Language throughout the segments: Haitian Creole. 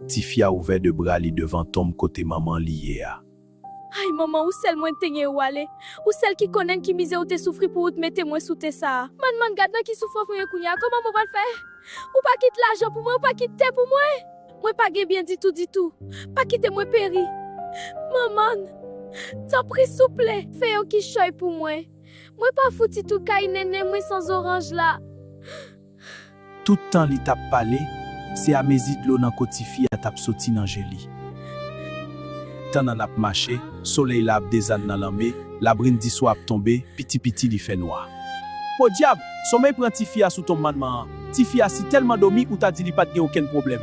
Tifia ouvert de bras li devant tombe côté maman lié a. Ay maman, ou celle moins tenye ou ale, ou celle qui connaît qui mise ou te souffri pour ou te mettre moi sous te ça. Man gade qui souffre pour kounya, comment moi va le faire? Ou pas quitte l'argent pour moi, ou pas quitte pour moi? Moi pas bien du tout. Pas quitter moi péri. Maman, t'en prie souple, fais un qui choy pour moi. Moi pas fouti tout kay nene moi sans orange là. Tout temps li tap parlé, c'est à mes l'eau nan kotifi a tap soti nan jeli. Tan nan ap marché, soleil la ap dezan nan lambe, la brin di so ap tombe, piti li fait noir. Po diable, sommeil prend Tifia sous ton manman. Tifia si tellement dormi ou t'a dit li pat gen aucun problème.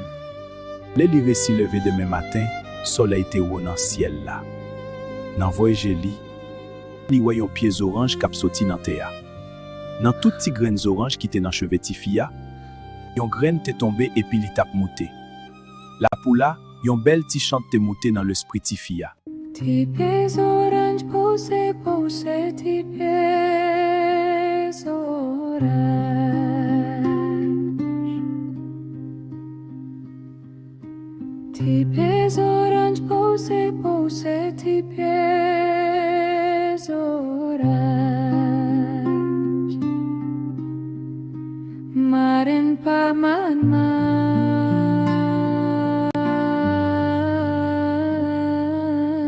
Le li resi levé demain matin, soleil te ou nan ciel là. Nan voye jeli, li voyon pieds orange kap soti nan teya. Nan tout ti graines orange qui te nan cheve Tifia, yon graine te tombé et puis li tap mouté. La poula, yon bel ti chante te mouté dans l'esprit Tifia. Ti pieds orange pousse, ti pieds orange. Ti pieds orange pousse, ti pieds orange. Maren pa man.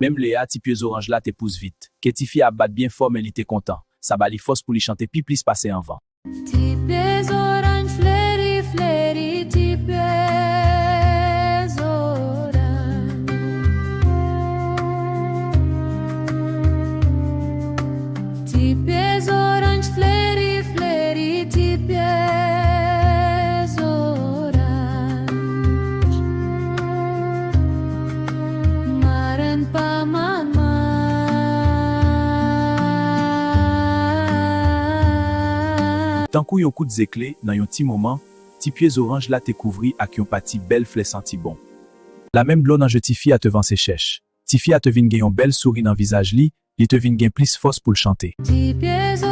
Même Léa, ti pieds orange là te pousse vite. Que Tifia a bat bien fort mais il était content. Ça ba li force pour lui chanter puis plus passer en vent. Ti pieds orange fleri, ti pieds orange. Ti pieds orange fleri, ti pieds orange. Maren pa man. Tant kou yon coup de zéclé, dans yon ti moment, ti pieds orange là te couvri ak yon pati belle flè senti bon. La même blonde en je Tifia te vend ses chèches. Tifia te vin gen yon belle souris dans visage li te vin gen plus force pour le chanter. Ti pieds